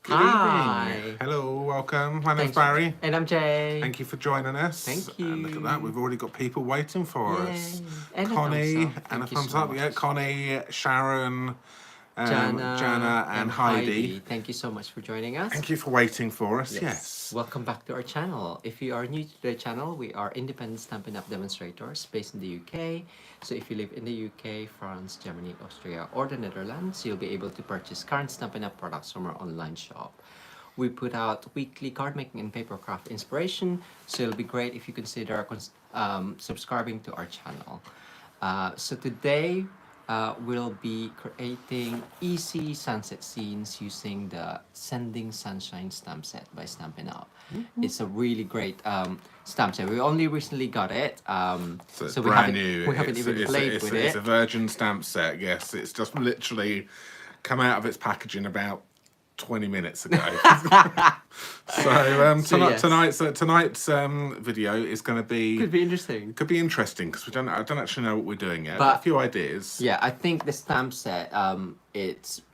Good Hi. evening. Hello, welcome. My name's Thanks. Barry. And I'm Jay. Thank you for joining us. Thank And look at that, you. we've already got people waiting for Yay. us. And a thumbs Connie, up. and a Thank you thumbs so up. much. Yeah, Connie, Sharon, Jana Jana, and Heidi. Thank you so much for joining us. Thank you for waiting for us. Yes. Welcome back to our channel. If you are new to the channel, we are independent Stampin' Up! Demonstrators based in the UK. So if you live in the UK, France, Germany, Austria, or the Netherlands, you'll be able to purchase current Stampin' Up! Products from our online shop. We put out weekly card making and paper craft inspiration, so it'll be great if you consider subscribing to our channel. So today we'll be creating easy sunset scenes using the Sending Sunshine stamp set by Stampin' Up. It's a really great stamp set. We only recently got it, So it's so brand new. We haven't even played with it. It's a virgin stamp set, yes. It's just literally come out of its packaging about 20 minutes ago. Tonight's video is going to be Could be interesting. Could be interesting because I don't actually know what we're doing yet. But a few ideas. Yeah, I think the stamp set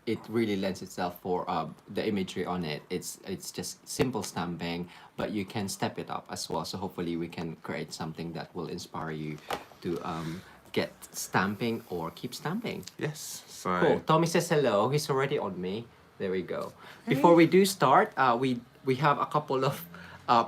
it really lends itself for the imagery on it. It's just simple stamping, but you can step it up as well. So hopefully we can create something that will inspire you to get stamping or keep stamping. Yes. So Cool. Tommy says hello. He's already on me. There we go. Before we do start, we have a couple of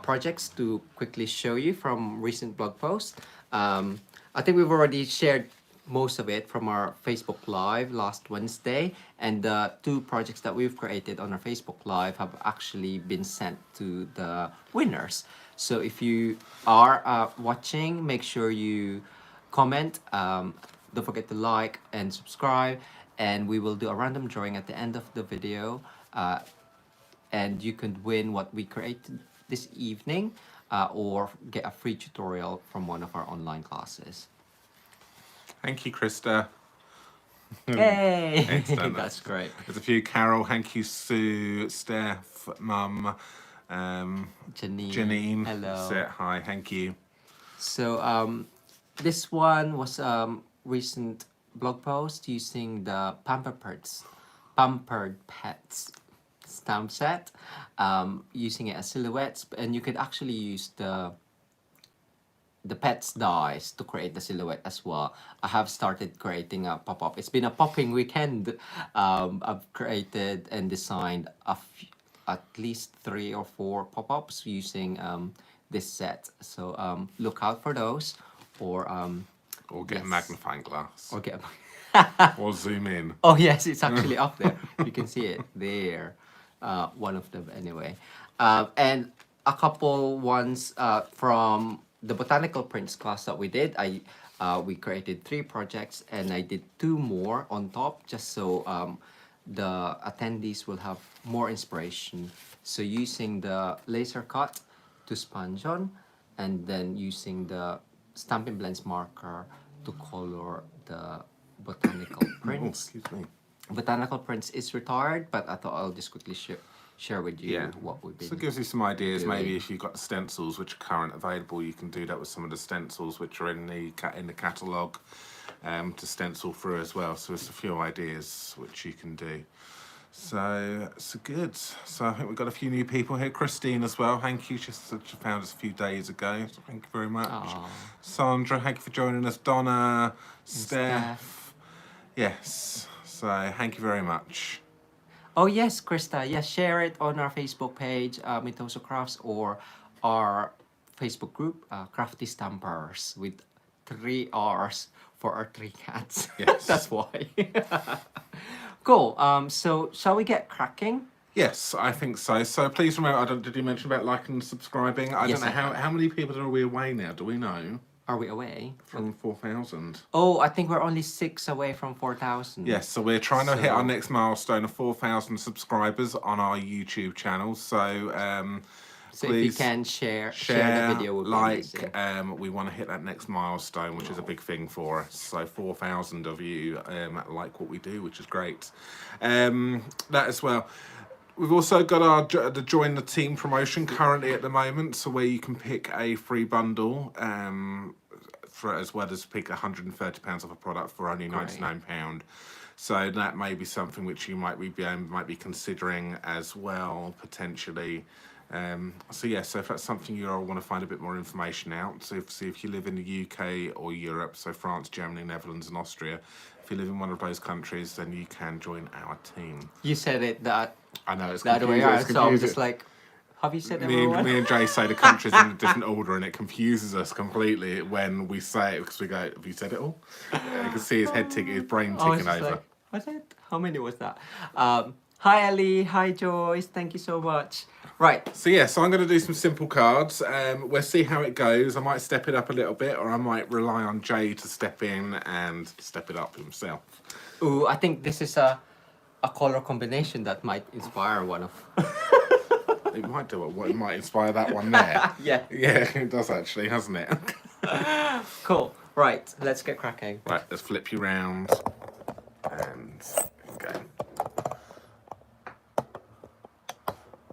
projects to quickly show you from recent blog posts. I think we've already shared most of it from our Facebook Live last Wednesday, and the two projects that we've created on our Facebook Live have actually been sent to the winners. So if you are watching, make sure you comment. Don't forget to like and subscribe, and we will do a random drawing at the end of the video, and you can win what we created this evening, or get a free tutorial from one of our online classes. thank you, Krista. Hey! Excellent. That's great. There's a few. Carol, thank you, Sue, Steph, Mum, Janine. Hello. Sit, hi, thank you. So this one was recent blog post using the Pampered Pets stamp set, using it as silhouettes, and you could actually use the pets dies to create the silhouette as well. I have started creating a pop-up. It's been a popping weekend. I've created and designed at least 3 or 4 pop-ups using this set. So look out for those, or get a magnifying glass. or get Or zoom in. Oh yes, it's actually up there. You can see it there. One of them anyway. And a couple ones from the botanical prints class that we did. We created 3 projects, and I did 2 more on top, just so the attendees will have more inspiration. So using the laser cut to sponge on, and then using the Stampin' Blends marker to color the botanical prints. Oh, excuse me. Botanical prints is retired, but I thought I'll just quickly share with you what we've been. So it gives you some ideas. doing. Maybe if you've got the stencils which are current available, you can do that with some of the stencils which are in the catalogue, to stencil through as well. So there's a few ideas which you can do. So good. So I think we've got a few new people here. Christine as well. Thank you. She found us a few days ago. So thank you very much. Aww. Sandra, thank you for joining us. Donna, Steph. Yes. So thank you very much. Oh yes, Krista. Yes, share it on our Facebook page, Mitosu Crafts, or our Facebook group, Crafty Stampers, with 3 R's for our 3 cats. Yes. That's why. Cool. So shall we get cracking? Yes, I think so. So please remember, did you mention about liking and subscribing? I Yes, don't know I how many people are we away now? Do we know? Are we away? From 4,000. Oh, I think we're only 6 away from 4,000. Yes, so we're trying to hit our next milestone of 4,000 subscribers on our YouTube channel. So So please if you can share the video, would be amazing. we want to hit that next milestone, which is a big thing for us. So 4,000 of you like what we do, which is great. That as well. We've also got the Join the Team promotion currently at the moment, so where you can pick a free bundle, as well as pick £130 off a product for only £99. So that may be something which you might be considering as well, potentially. So yeah, so if that's something you all want to find a bit more information out, so see if you live in the UK or Europe, so France, Germany, Netherlands and Austria, if you live in one of those countries, then you can join our team. You said it that I know it's the other way confusing. around, It's so I'm confusing. just like, have you said Me everyone? and Jay say the countries in a different order, and it confuses us completely when we say it because we go, "Have you said it all?" You can see his head ticking, his brain I was ticking just over. like, was it? How many was that? Hi Ali, hi Joyce, thank you so much. Right, So yeah, so I'm going to do some simple cards. We'll see how it goes. I might step it up a little bit, or I might rely on Jay to step in and step it up himself. ooh, I think this is a color combination that might inspire one of. It might do it. It might inspire that one there. Yeah. Yeah, it does actually, hasn't it? Cool. Right, let's get cracking. Right, let's flip you round and go.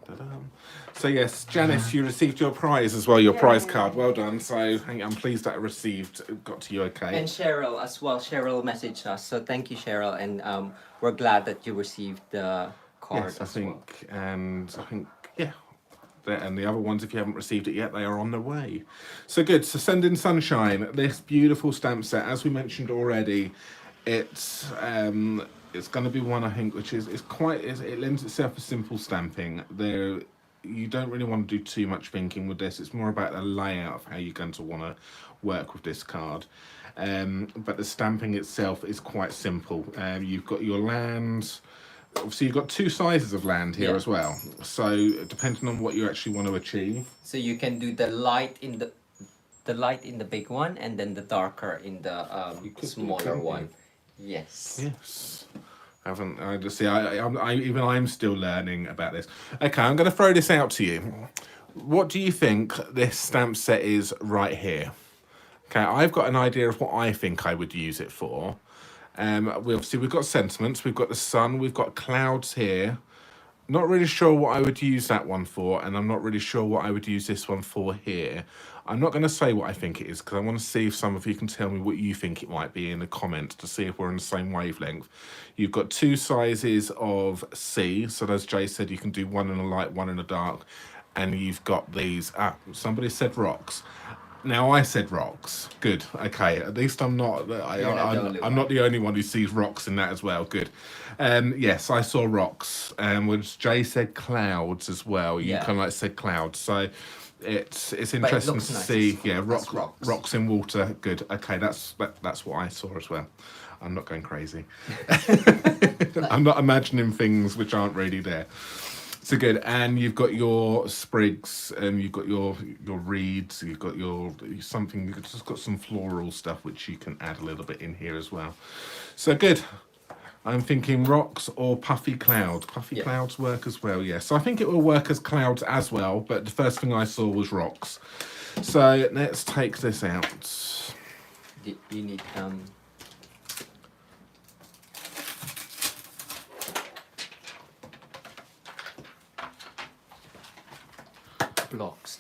Ta-dam. So yes, Janice, you received your prize as well, your prize card. Well done. So I'm pleased that it got to you okay. And Cheryl as well. Cheryl messaged us, so thank you, Cheryl, and we're glad that you received the card. Yes, I as well. think, and I think, yeah. And the other ones, if you haven't received it yet, they are on their way. So good. So Send in Sunshine, this beautiful stamp set, as we mentioned already, it's going to be one, I think, which is it lends itself to simple stamping. You don't really want to do too much thinking with this. It's more about the layout of how you're going to want to work with this card. But the stamping itself is quite simple. You've got your land. Obviously, you've got two sizes of land here as well. So depending on what you actually want to achieve. So you can do the light in the big one, and then the darker in the smaller one. Yes. Yes. I'm still learning about this. Okay, I'm going to throw this out to you. What do you think this stamp set is right here? Okay, I've got an idea of what I think I would use it for. We've got sentiments, we've got the sun, we've got clouds here. Not really sure what I would use that one for, and I'm not really sure what I would use this one for here. I'm not going to say what I think it is because I want to see if some of you can tell me what you think it might be in the comments to see if we're on the same wavelength. You've got two sizes of sea, so as Jay said, you can do one in a light, one in a dark, and you've got these. Somebody said rocks. Now I said rocks. Good. Okay. At least I'm not. I'm not the only one who sees rocks in that as well. Good. Yes, I saw rocks. Which Jay said clouds as well. You kind of like said clouds. So it's interesting to see. Yeah, rocks in water. Good. Okay, that's what I saw as well. I'm not going crazy. I'm not imagining things which aren't really there. So good, and you've got your sprigs, and you've got your reeds, you've got you've just got some floral stuff which you can add a little bit in here as well. So good. I'm thinking rocks or puffy clouds. Puffy clouds work as well, yes. So I think it will work as clouds as well, but the first thing I saw was rocks. So let's take this out. You need blocks.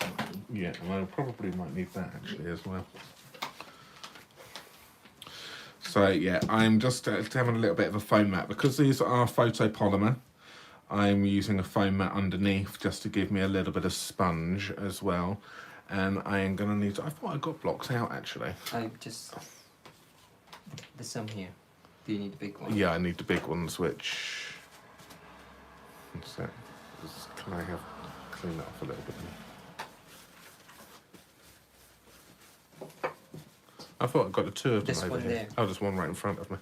Yeah, and I probably might need that actually as well. So yeah, I'm just having a little bit of a foam mat because these are photopolymer. I'm using a foam mat underneath just to give me a little bit of sponge as well. And I am gonna need. I thought I got blocks out actually. There's some here. Do you need the big one? Yeah, I need the big ones. Which. What's that? Can I clean that off a little bit? I thought I got the two of them over here. There. Oh, there's one right in front of me.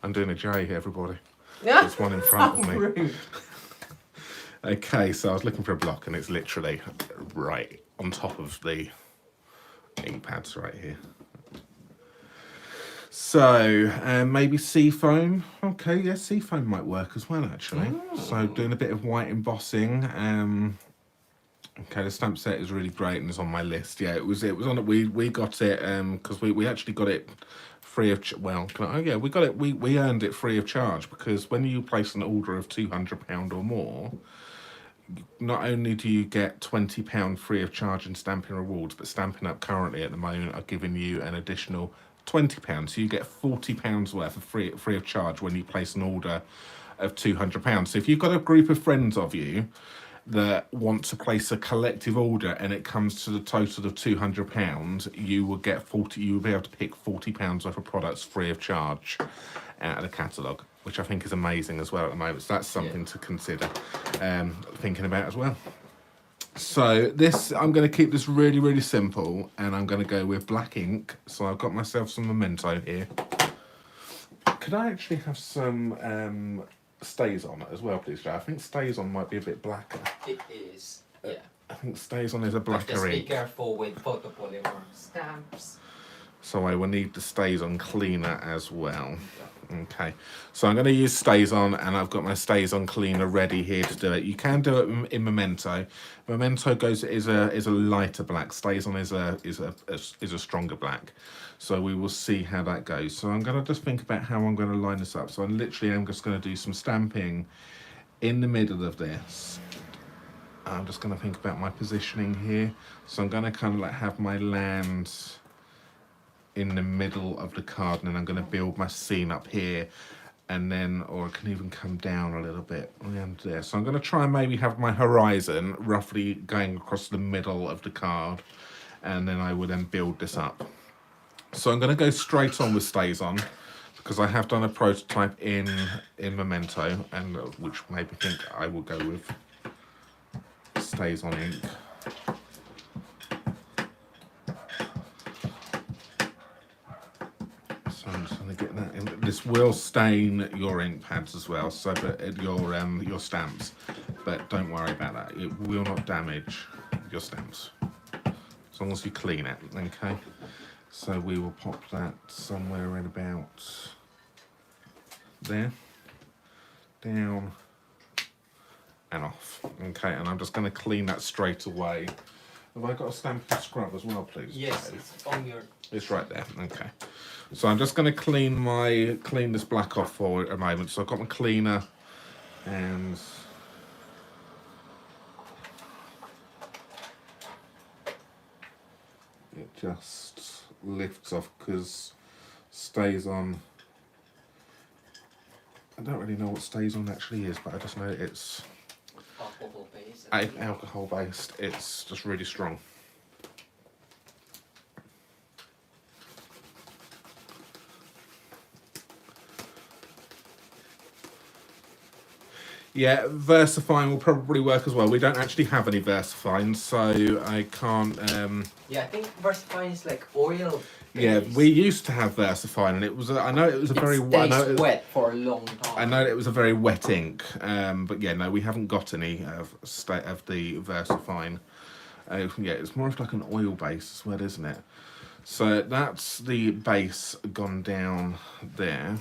I'm doing a J here, everybody. There's one in front of me. Rude. Okay, so I was looking for a block and it's literally right on top of the ink pads right here. So, maybe sea foam. Okay, yeah, sea foam might work as well, actually. Oh. So doing a bit of white embossing. Okay, the stamp set is really great and it's on my list. Yeah, it was on it. We got it because we actually got it free of we got it. We earned it free of charge because when you place an order of £200 or more, not only do you get £20 free of charge in stamping rewards, but Stampin' Up currently at the moment are giving you an additional £20, so you get £40 worth of free of charge when you place an order of £200. So if you've got a group of friends of you that want to place a collective order and it comes to the total of £200, you will get you will be able to pick £40 worth of products free of charge out of the catalogue, which I think is amazing as well at the moment. So that's something to consider thinking about as well. So this, I'm going to keep this really, really simple, and I'm going to go with black ink. So I've got myself some Memento here. Could I actually have some Stays On as well, please, Joe? I think Stays On might be a bit blacker. It is, yeah. I think Stays On is a blacker ink. Just be careful with photopolymer stamps. So I will need the Stays On cleaner as well. Okay, so I'm going to use Stays On, and I've got my Stays On cleaner ready here to do it. You can do it in Memento. Memento is a lighter black. Stays On is a stronger black. So we will see how that goes. So I'm going to just think about how I'm going to line this up. So I'm just going to do some stamping in the middle of this. I'm just going to think about my positioning here. So I'm going to kind of like have my land in the middle of the card, and then I'm going to build my scene up here, and then, or I can even come down a little bit around there. So I'm going to try and maybe have my horizon roughly going across the middle of the card, and then I will then build this up. So I'm going to go straight on with Stays On, because I have done a prototype in Memento, and which made me think I will go with Stays On ink. So I'm just going to get that in. This will stain your ink pads as well, so but your stamps, but don't worry about that. It will not damage your stamps as long as you clean it. Okay. So we will pop that somewhere in about there, down and off. Okay, and I'm just going to clean that straight away. Have I got a stamping scrub as well, please? Yes, it's on your... It's right there. Okay. So I'm just going to clean this black off for a moment. So I've got my cleaner, and it just lifts off because Stays On. I don't really know what Stays On actually is, but I just know it's alcohol based. Alcohol based. It's just really strong. Yeah, VersaFine will probably work as well. We don't actually have any VersaFine, so I can't... Yeah, I think VersaFine is like oil based. Yeah, we used to have VersaFine, and it was. I know it was a very wet for a long time. I know it was a very wet ink, but yeah, no, we haven't got any of the VersaFine. Yeah, it's more of like an oil base as well, isn't it? So that's the base gone down there.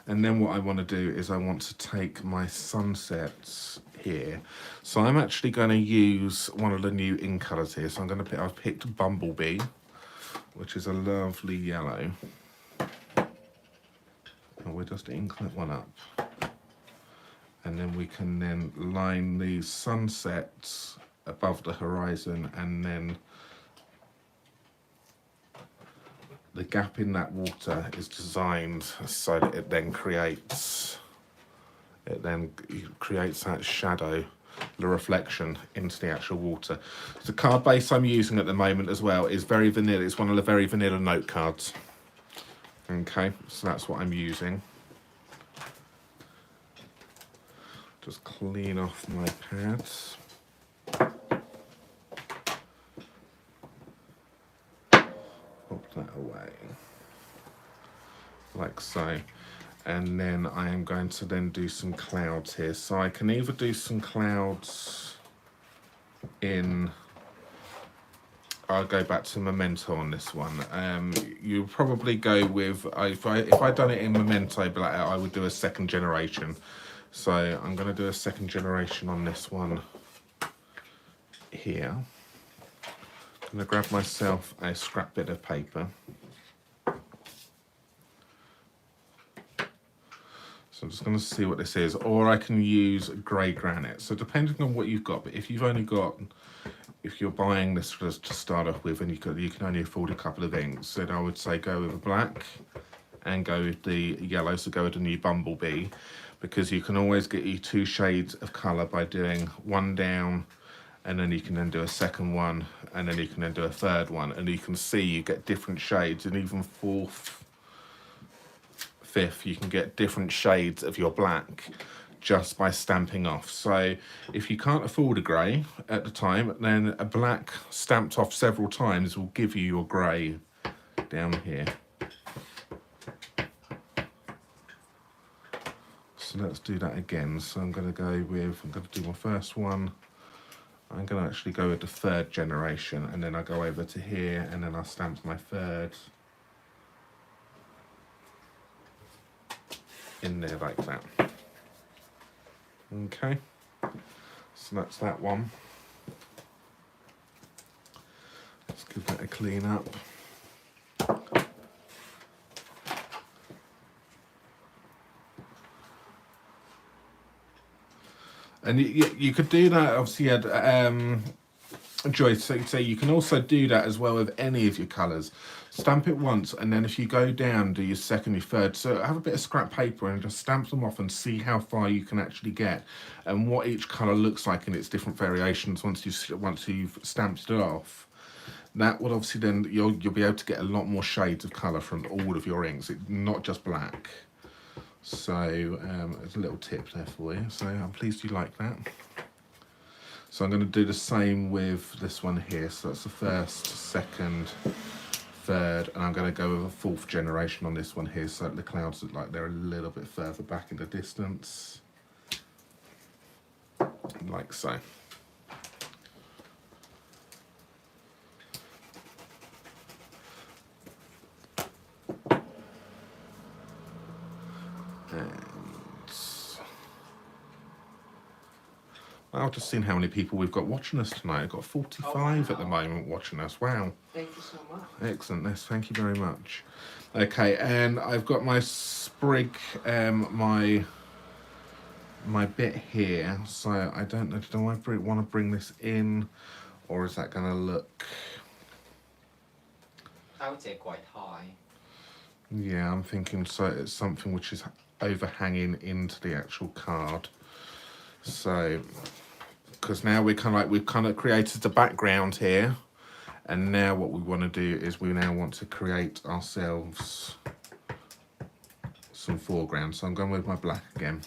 And then what I want to do is I want to take my sunsets here. So I'm actually going to use one of the new ink colours here. So I've picked Bumblebee, which is a lovely yellow. And we'll just ink that one up. And then we can then line these sunsets above the horizon, and then the gap in that water is designed so that it then creates that shadow, the reflection into the actual water. The card base I'm using at the moment as well is very vanilla. It's one of the very vanilla note cards. Okay, so that's what I'm using. Just clean off my pads. Pop that away, like so. And then I am going to then do some clouds here. So I can either do some clouds in... I'll go back to Memento on this one. You probably go with... If I'd done it in Memento black, I would do a second generation. So I'm going to do a second generation on this one here. I'm going to grab myself a scrap bit of paper. So I'm just going to see what this is, or I can use grey granite. So depending on what you've got, but if you've only got if you're buying this just to start off with and you can only afford a couple of inks, then I would say go with a black and go with the yellow, so go with the new Bumblebee, because you can always get you 2 shades of colour by doing one down, and then you can then do a second one, and then you can then do a third one, and you can see you get different shades, and even 4th, 5th, you can get different shades of your black just by stamping off. So if you can't afford a grey at the time, then a black stamped off several times will give you your grey down here. So let's do that again. So I'm going to do my first one. I'm going to actually go with the 3rd generation, and then I go over to here, and then I stamp my 3rd in there like that. Okay, so that's that one. Let's give that a clean up. And you could do that, obviously, Joyce, so you can also do that as well with any of your colours. Stamp it once, and then if you go down, do your 2nd, your 3rd. So have a bit of scrap paper and just stamp them off and see how far you can actually get, and what each colour looks like in its different variations once you've stamped it off. That will obviously then, you'll be able to get a lot more shades of colour from all of your inks, not just black. So there's a little tip there for you. So I'm pleased you like that. So I'm going to do the same with this one here. So that's the 1st, 2nd, 3rd, and I'm going to go with a 4th generation on this one here, so the clouds look like they're a little bit further back in the distance, like so. I've just seen how many people we've got watching us tonight. I've got 45 at the moment watching us. Wow. Thank you so much. Excellent. Yes, thank you very much. Okay, and I've got my sprig, my bit here. So I don't know, do I want to bring this in, or is that going to look... I would say quite high. Yeah, I'm thinking so it's something which is overhanging into the actual card. So, because now we've kind of created the background here, and now what we want to do is we now want to create ourselves some foreground. So I'm going with my black again.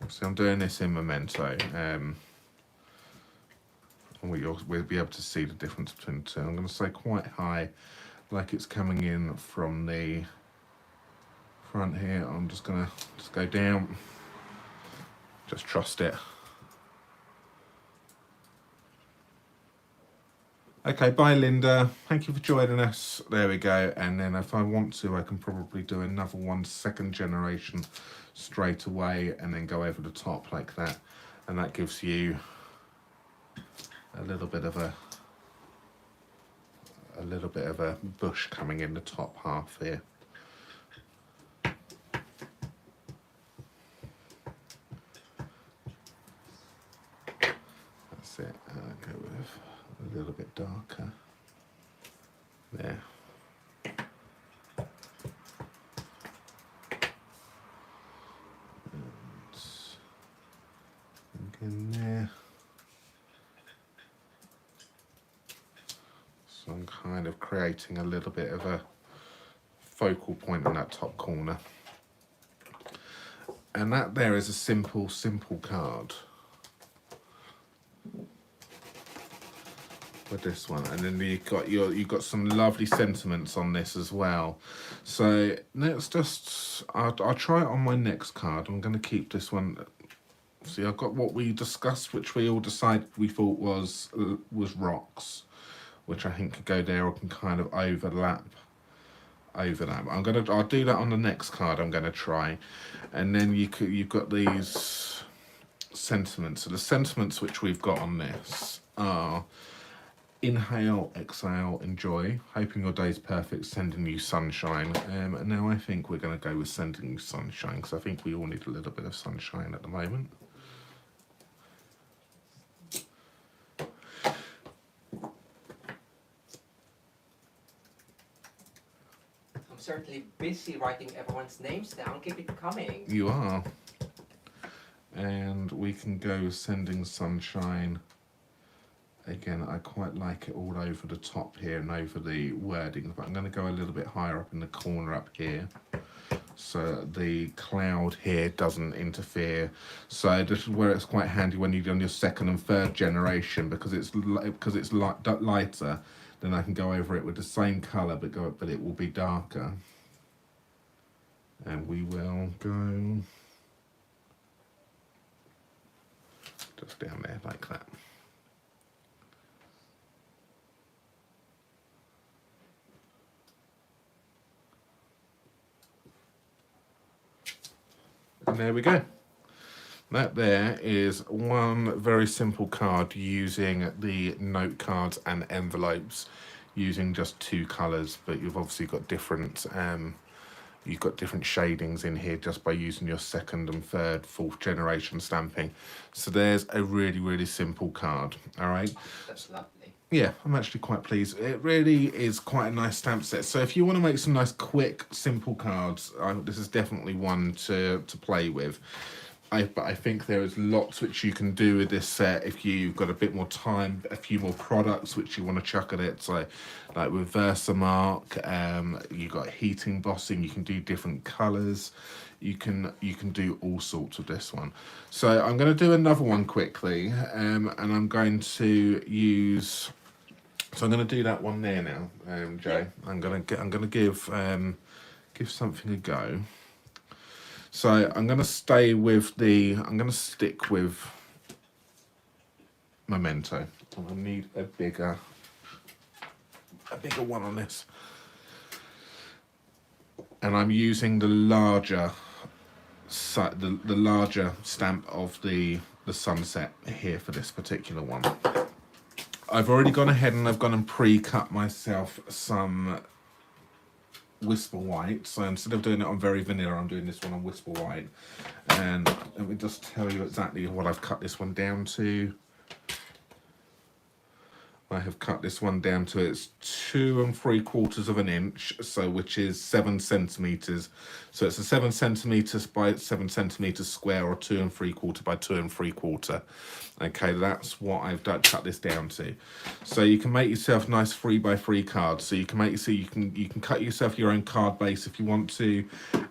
So I'm doing this in Memento, and we'll be able to see the difference between the two. I'm going to say quite high, like it's coming in from the front here. I'm just going to go down, just trust it. Okay, bye Linda, thank you for joining us. There we go. And then if I want to, I can probably do another one 2nd generation straight away, and then go over the top like that, and that gives you a little bit of a bush coming in the top half here. That's it. I'll go with a little bit darker there. And in there. So I'm kind of creating a little bit of a focal point in that top corner. And that there is a simple card with this one. And then you've got some lovely sentiments on this as well. So let's just, I'll try it on my next card. I'm going to keep this one. See, I've got what we discussed, which we all decided we thought was rocks, which I think could go there or can kind of overlap. I'll do that on the next card. I'm going to try, and then you've got these sentiments. So the sentiments which we've got on this are: inhale, exhale, enjoy, hoping your day's perfect, sending you sunshine. And now I think we're going to go with sending you sunshine, because I think we all need a little bit of sunshine at the moment. certainly busy writing everyone's names down. Keep it coming. You are. And we can go Sending Sunshine. Again, I quite like it all over the top here and over the wording, but I'm going to go a little bit higher up in the corner up here, so the cloud here doesn't interfere. So this is where it's quite handy when you're on your second and third generation, because it's lighter. Then I can go over it with the same colour, but it will be darker. And we will go just down there like that. And there we go. That there is one very simple card using the note cards and envelopes, using just 2 colours, but you've obviously got different shadings in here just by using your second and third, fourth generation stamping. So there's a really, really simple card. All right. That's lovely. Yeah, I'm actually quite pleased. It really is quite a nice stamp set. So if you want to make some nice, quick, simple cards, this is definitely one to play with. But I think there is lots which you can do with this set if you've got a bit more time, a few more products which you want to chuck at it. So like with Versamark, you've got heat embossing, you can do different colours. You can do all sorts with this one. So I'm going to do another one quickly, and I'm going to use. So I'm going to do that one there now, Jay. Yeah. I'm going to give something a go. So I'm going to stay with the. I'm going to stick with Memento. I need a bigger one on this, and I'm using the larger stamp of the sunset here for this particular one. I've already gone ahead and I've gone and pre-cut myself some Whisper White. So instead of doing it on Very Vanilla, I'm doing this one on Whisper White. And let me just tell you exactly what I've cut this one down to. I have cut this one down to its 2 3/4 of an inch, so which is 7 centimeters. So it's a 7 centimeters by 7 centimeters square, or 2 3/4 by 2 3/4. Okay, that's what I've cut this down to. So you can make yourself nice 3x3 cards. So you can make you can cut yourself your own card base if you want to,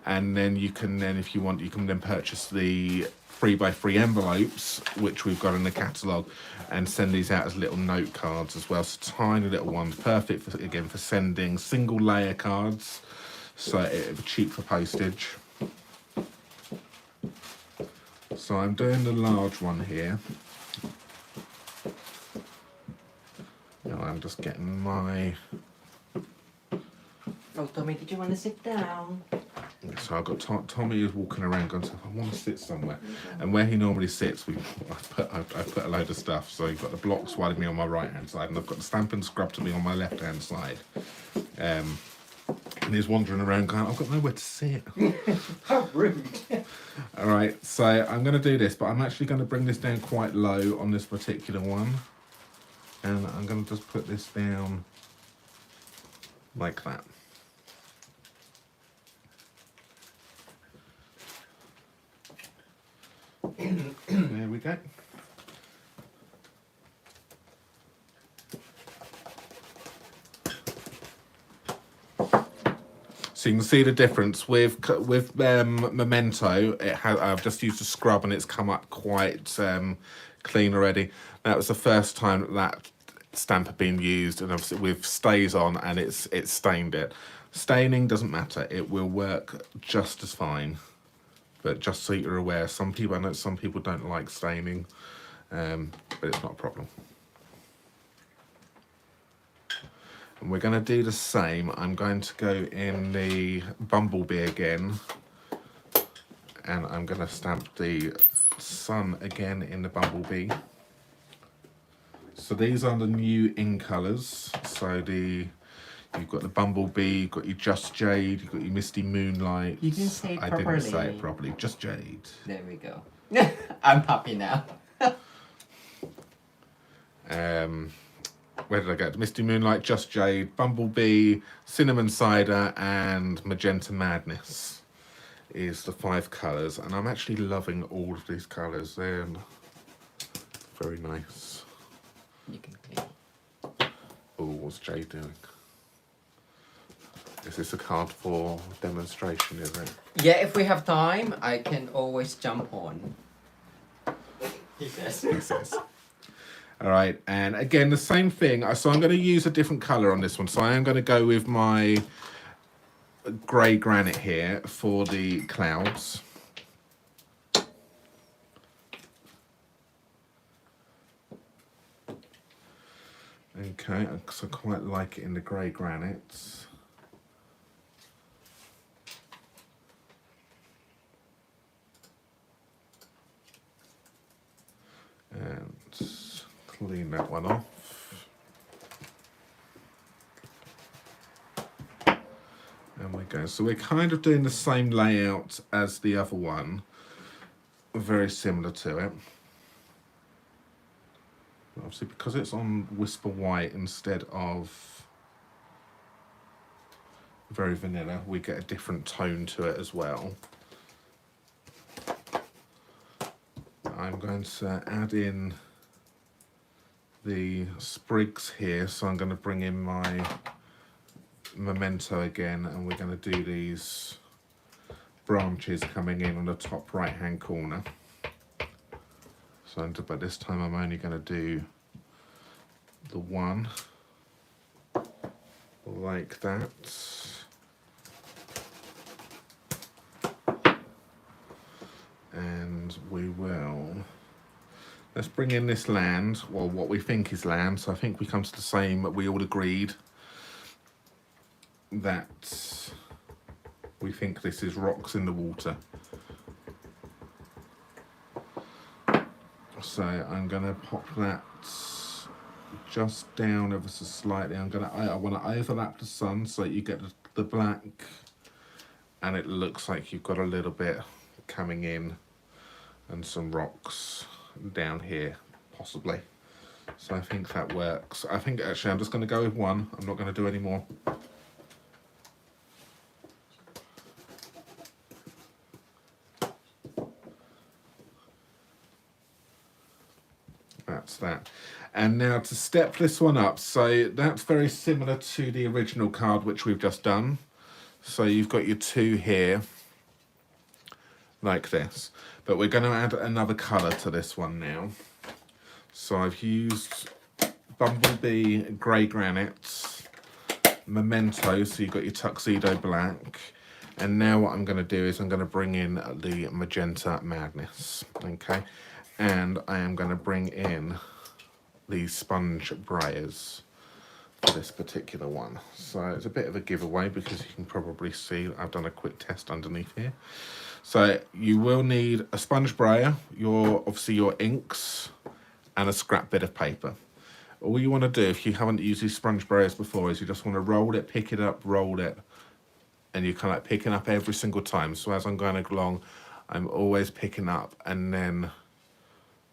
and then you can if you want you can then purchase the 3x3 envelopes which we've got in the catalogue, and send these out as little note cards as well. So tiny little ones, perfect for, again, for sending single layer cards, so it's cheap for postage. So I'm doing the large one here. Now I'm just getting my. Oh, Tommy, did you want to sit down? So I've got Tommy is walking around going, I want to sit somewhere. And where he normally sits, I put a load of stuff. So you've got the blocks to me on my right hand side, and I've got the Stampin' Scrub to me on my left hand side. And he's wandering around going, I've got nowhere to sit. How rude. All right, so I'm going to do this, but I'm actually going to bring this down quite low on this particular one. And I'm going to just put this down like that. There we go. So you can see the difference with Memento. I've just used a scrub and it's come up quite clean already. That was the first time that stamp had been used, and obviously with stays on, and it's stained it. Staining doesn't matter; it will work just as fine. But just so you're aware, I know some people don't like staining, but it's not a problem. And we're going to do the same. I'm going to go in the Bumblebee again, and I'm going to stamp the sun again in the Bumblebee. So these are the new in colours. So you've got the Bumblebee, you've got your Just Jade, you've got your Misty Moonlight. You didn't say it properly. I didn't say it properly. Just Jade. There we go. I'm happy now. where did I go? Misty Moonlight, Just Jade, Bumblebee, Cinnamon Cider, and Magenta Madness is the 5 colours. And I'm actually loving all of these colours. They're very nice. You can clean. Oh, what's Jade doing? Is this a card for demonstration, is it? Yeah, if we have time, I can always jump on. He says. He says. All right, and again, the same thing. So I'm going to use a different colour on this one. So I am going to go with my grey granite here for the clouds. Okay, because I quite like it in the grey granites. And clean that one off. And we go. So we're kind of doing the same layout as the other one. Very similar to it. Obviously, because it's on Whisper White instead of Very Vanilla, we get a different tone to it as well. I'm going to add in the sprigs here, so I'm going to bring in my Memento again, and we're going to do these branches coming in on the top right hand corner. So, but this time I'm only going to do the one like that. And we will, let's bring in this land, well, what we think is land. So I think we come to the same, we all agreed that we think this is rocks in the water. So I'm going to pop that just down ever so slightly. I want to overlap the sun so you get the black, and it looks like you've got a little bit coming in and some rocks down here possibly. So I think that works. I think actually I'm just going to go with one. I'm not going to do any more. That's that. And now to step this one up, so that's very similar to the original card which we've just done. So you've got your 2 here like this, but we're going to add another colour to this one now. So I've used Bumblebee Grey Granite, Memento, so you've got your Tuxedo Black, and now what I'm going to do is I'm going to bring in the Magenta Madness, okay, and I am going to bring in these sponge briars for this particular one. So it's a bit of a giveaway because you can probably see I've done a quick test underneath here. So you will need a sponge brayer, obviously your inks, and a scrap bit of paper. All you want to do if you haven't used these sponge brayers before is you just want to roll it, pick it up, roll it, and you're kind of like picking up every single time. So as I'm going along, I'm always picking up and then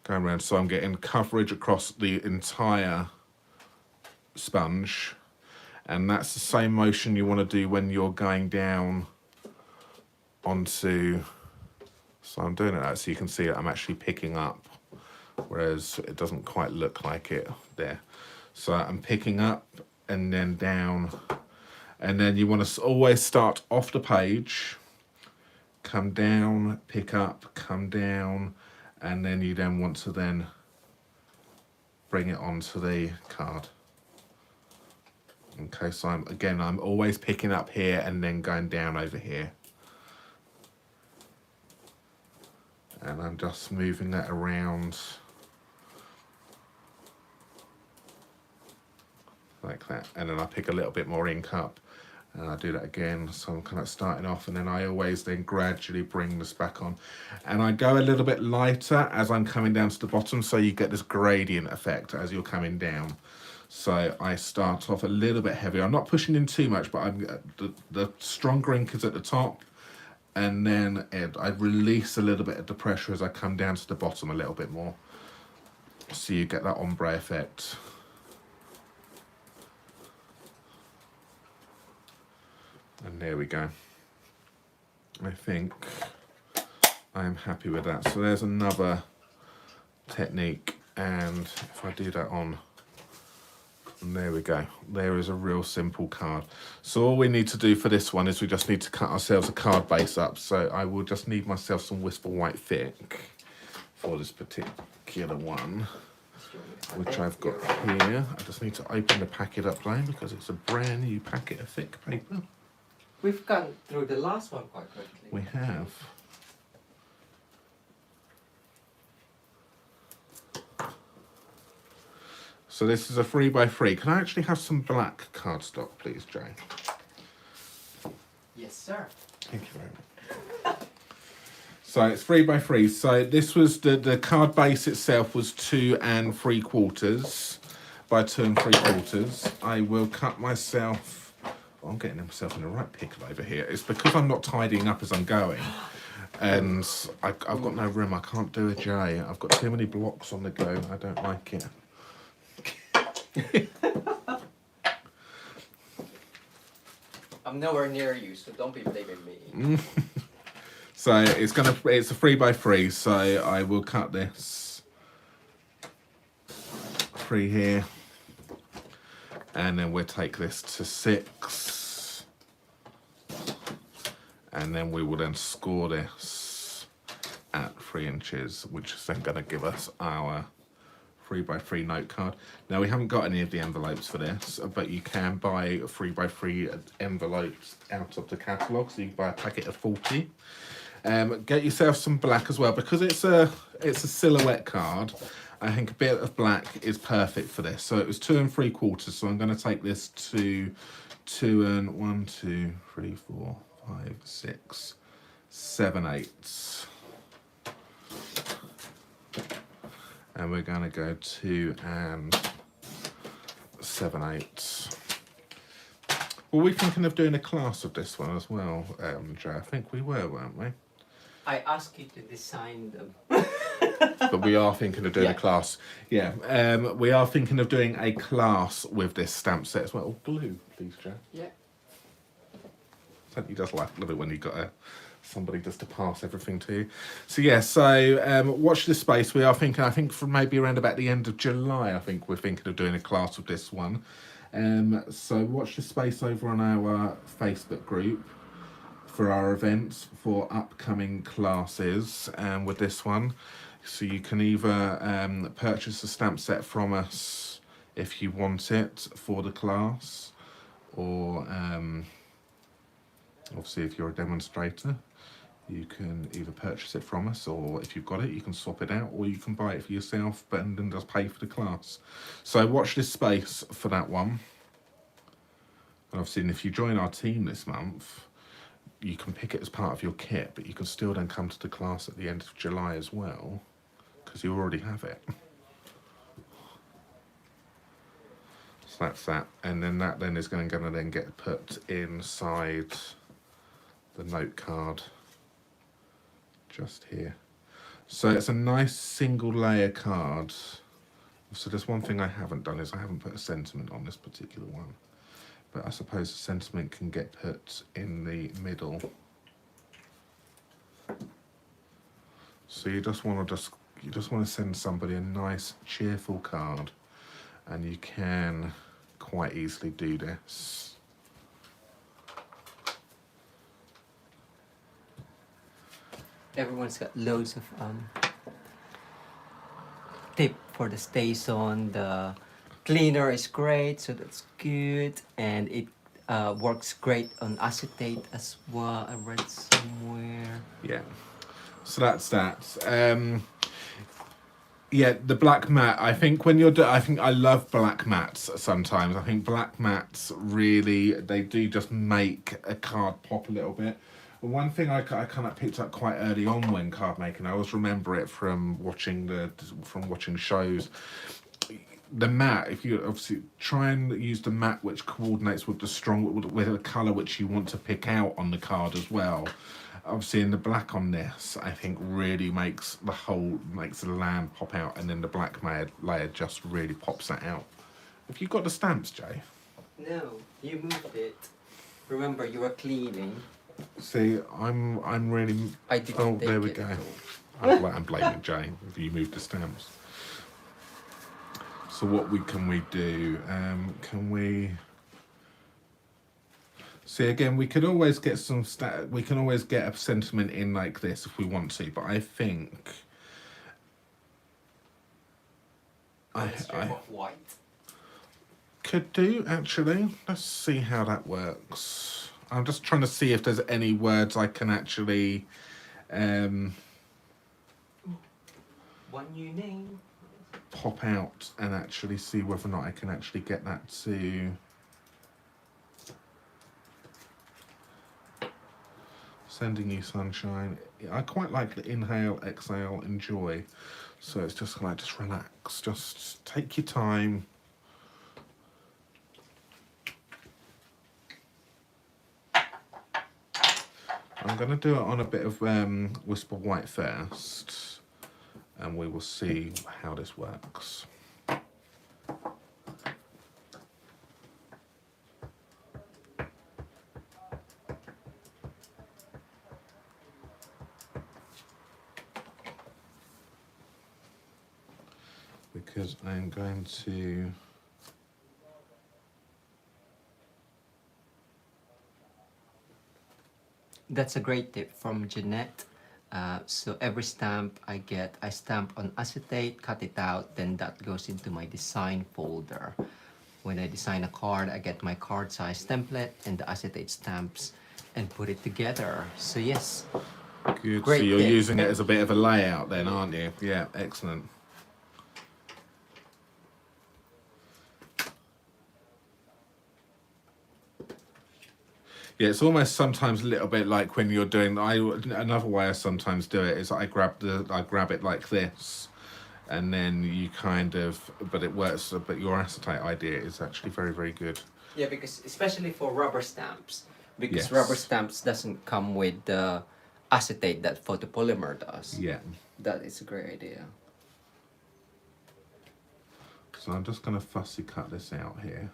going around. So I'm getting coverage across the entire sponge, and that's the same motion you want to do when you're going down onto, so I'm doing it so you can see it, I'm actually picking up, whereas it doesn't quite look like it there. So I'm picking up and then down, and then you want to always start off the page, come down, pick up, come down, and then you then want to then bring it onto the card. Okay, so I'm always picking up here and then going down over here. And I'm just moving that around like that. And then I pick a little bit more ink up and I do that again. So I'm kind of starting off, and then I always then gradually bring this back on. And I go a little bit lighter as I'm coming down to the bottom, so you get this gradient effect as you're coming down. So I start off a little bit heavier. I'm not pushing in too much, but the stronger ink is at the top, and then I release a little bit of the pressure as I come down to the bottom a little bit more, so you get that ombre effect. And there we go. I think I am happy with that. So there's another technique, and if I do that on, and there we go. There is a real simple card. So all we need to do for this one is we just need to cut ourselves a card base up. So I will just need myself some Whisper White Thick for this particular one, which I've got here. I just need to open the packet up though, because it's a brand new packet of thick paper. We've gone through the last one quite quickly. We have. So this is a 3x3. Can I actually have some black cardstock, please, Jay? Yes, sir. Thank you very much. So it's 3x3. So this was the card base itself was 2 3/4 by 2 3/4. I will cut myself. Oh, I'm getting myself in the right pickle over here. It's because I'm not tidying up as I'm going, and I've got no room. I can't do a J. I've got too many blocks on the go. I don't like it. I'm nowhere near you, so don't be blaming me. So it's a 3x3. So I will cut this 3 here, and then we'll take this to 6, and then we will then score this at 3 inches, which is then going to give us our 3x3 note card. Now we haven't got any of the envelopes for this, but you can buy 3x3 envelopes out of the catalogue. So you can buy a packet of 40. Get yourself some black as well, because it's a silhouette card. I think a bit of black is perfect for this. So it was 2 3/4. So I'm going to take this to 1, 2, 3, 4, 5, 6, 7, 8. And we're going to go 2 7/8. Well, we're thinking of doing a class of this one as well, Joe. I think we were, weren't we? I asked you to design them. But we are thinking of doing a class. Yeah, we are thinking of doing a class with this stamp set as well. Oh, glue, please, Joe. Yeah. He does love it when you got somebody just to pass everything to you. So yeah, so watch this space. We are thinking, I think from maybe around about the end of July, I think we're thinking of doing a class with this one. So watch the space over on our Facebook group for our events for upcoming classes with this one. So you can either purchase a stamp set from us if you want it for the class, or obviously if you're a demonstrator, you can either purchase it from us, or if you've got it, you can swap it out, or you can buy it for yourself but then just pay for the class. So watch this space for that one. And obviously, if you join our team this month, you can pick it as part of your kit, but you can still then come to the class at the end of July as well, because you already have it. So that's that, and then that then is going to then get put inside the note card just here. So it's a nice single layer card. So there's one thing I haven't done is I haven't put a sentiment on this particular one, but I suppose the sentiment can get put in the middle. So you just want to send somebody a nice cheerful card, and you can quite easily do this. Everyone's got loads of tip for the stays on. The cleaner is great, so that's good, and it works great on acetate as well. I read somewhere. Yeah, so that's that. Yeah, the black matte. I think when you're, I think I love black mattes sometimes. I think black mattes really, they do just make a card pop a little bit. And one thing I kind of picked up quite early on when card making, I always remember it from watching shows. The matte, if you obviously try and use the matte which coordinates with with a colour which you want to pick out on the card as well. Obviously, in the black on this, I think really makes the lamb pop out, and then the black layer just really pops that out. Have you got the stamps, Jay? No, you moved it. Remember, you were cleaning. See, I'm really. I didn't Oh, take there we it go. at all. I'm blaming Jay if you moved the stamps. So what can we do? Can we? See again, we could always get some we can always get a sentiment in like this if we want to, but I think I White. could do actually. Let's see how that works. I'm just trying to see if there's any words I can actually One new name. pop out and actually see whether or not I can actually get that to. Sending you sunshine. I quite like the inhale, exhale, enjoy. So it's just like, just relax, just take your time. I'm going to do it on a bit of Whisper White first, and we will see how this works. Because I'm going to That's a great tip from Jeanette. So every stamp I get, I stamp on acetate, cut it out, then that goes into my design folder. When I design a card, I get my card size template and the acetate stamps and put it together. So yes, good. Great So you're tip. using it as a bit of a layout then, aren't you? Yeah, excellent. Yeah, it's almost sometimes a little bit like when you're doing. Another way I sometimes do it is I grab it like this, and then you kind of. But it works. But your acetate idea is actually very, very good. yeah, because especially for rubber stamps, because Yes. rubber stamps doesn't come with the acetate that photopolymer does. Yeah. That is a great idea. So I'm just going to fussy cut this out here.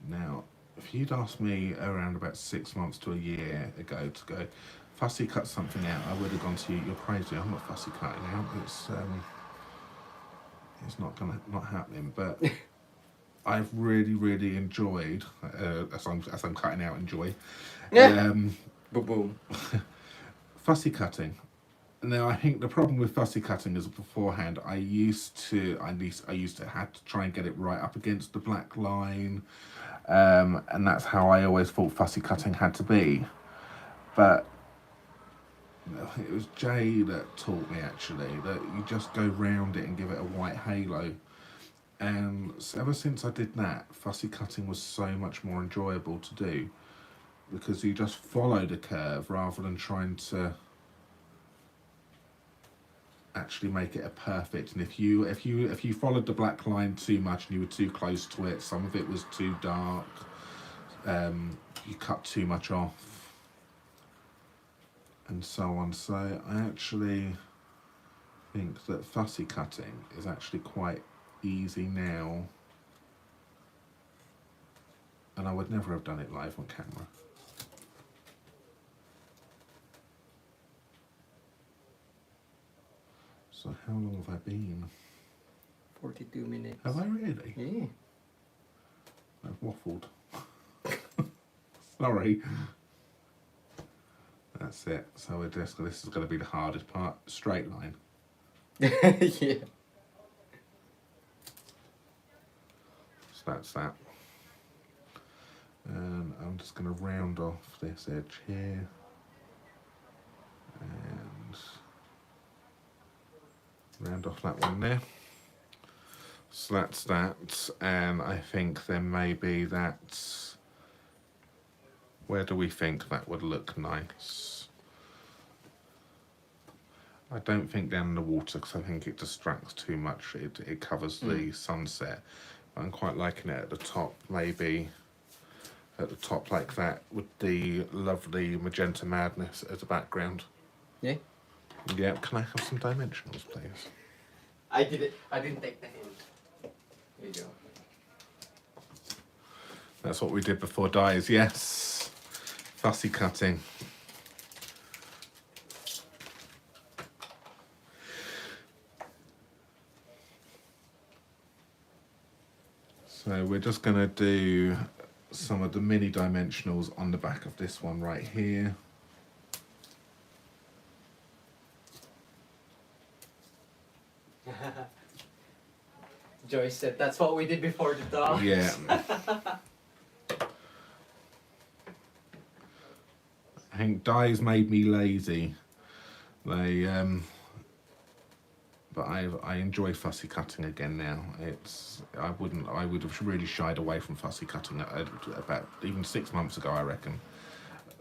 Now, if you'd asked me around about 6 months to a year ago to go fussy cut something out, I would have gone to you. You're crazy. I'm not fussy cutting out. It's not happening. But I've really, really enjoyed as I'm cutting out. Enjoy. Boom boom. Fussy cutting. Now I think the problem with fussy cutting is beforehand I used to have to try and get it right up against the black line, and that's how I always thought fussy cutting had to be. But it was Jay that taught me actually that you just go round it and give it a white halo. And ever since I did that, fussy cutting was so much more enjoyable to do because you just follow the curve rather than trying to actually make it a perfect. And if you followed the black line too much and you were too close to it, some of it was too dark, you cut too much off and so on. So I actually think that fussy cutting is actually quite easy now, and I would never have done it live on camera. So how long have I been? 42 minutes. Have I really? Yeah. I've waffled. Sorry. That's it. So this is going to be the hardest part. Straight line. Yeah. So that's that. And I'm just going to round off this edge here. And round off that one there. So that's that. And I think then maybe that's... Where do we think that would look nice? I don't think down in the water because I think it distracts too much. It covers the sunset. I'm quite liking it at the top, maybe at the top like that with the lovely magenta madness as a background. Yeah. Yeah, can I have some dimensionals, please? I didn't take the hint. Here you go. That's what we did before dies, yes. Fussy cutting. So we're just going to do some of the mini dimensionals on the back of this one right here. Joyce said that's what we did before the dog. Yeah. I think dyes made me lazy. They but I enjoy fussy cutting again now. I would have really shied away from fussy cutting about even 6 months ago, I reckon.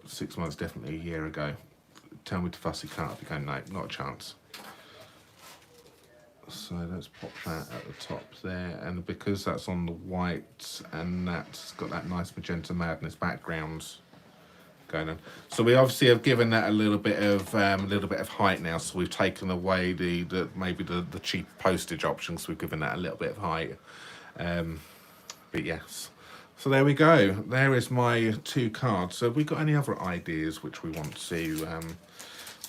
6 months, definitely a year ago. Tell me to fussy cut, I'd be going, no, not a chance. So let's pop that at the top there, and because that's on the white and that's got that nice magenta madness background going on. So we obviously have given that a little bit of height now. So we've taken away maybe the cheap postage options. We've given that a little bit of height. But yes. So there we go. There is my 2 cards. So have we got any other ideas which we want to?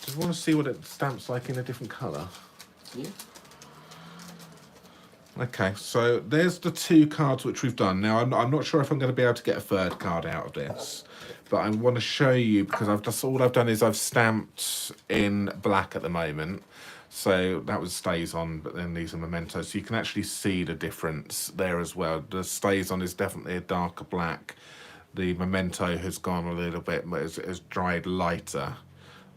Just want to see what it stamps like in a different colour. Yeah. Okay, so there's the 2 cards which we've done. Now, I'm not sure if I'm going to be able to get a 3rd card out of this, but I want to show you because all I've done is I've stamped in black at the moment. So that was stays on, but then these are mementos. So you can actually see the difference there as well. The stays on is definitely a darker black. The memento has gone a little bit, but has dried lighter,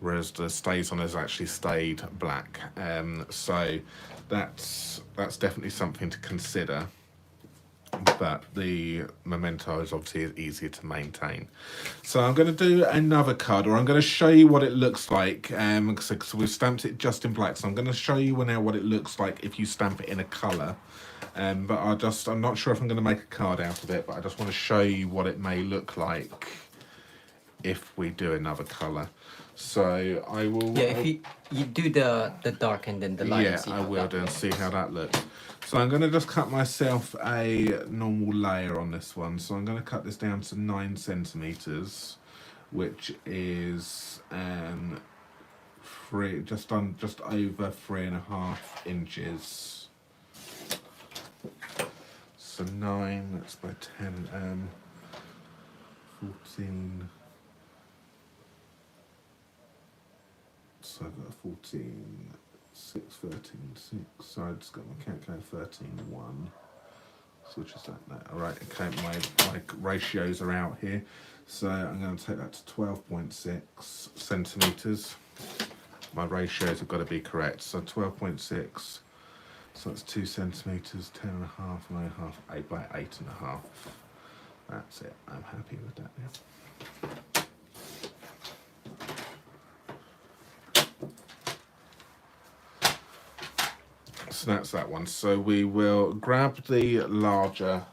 whereas the stays on has actually stayed black. So that's definitely something to consider, but the memento is obviously easier to maintain. So I'm going to do another card, or I'm going to show you what it looks like, so we've stamped it just in black, so I'm going to show you now what it looks like if you stamp it in a colour. But I'm not sure if I'm going to make a card out of it, but I just want to show you what it may look like if we do another colour. So I will. Yeah, if you do the dark and then the light. Yeah, I will do and see how that looks. So I'm going to just cut myself a normal layer on this one. So I'm going to cut this down to 9 centimeters, which is just over 3.5 inches. So 9. That's by 10. 14. So I've got 14, 6, 13, 6. So I just got my calculator 13, 1. So which is that. All right, okay, my ratios are out here. So I'm going to take that to 12.6 centimeters. My ratios have got to be correct. So 12.6. So that's 2 centimeters, 10.5, 9.5, 8 by 8.5. That's it. I'm happy with that now. So that's that one. So we will grab the larger.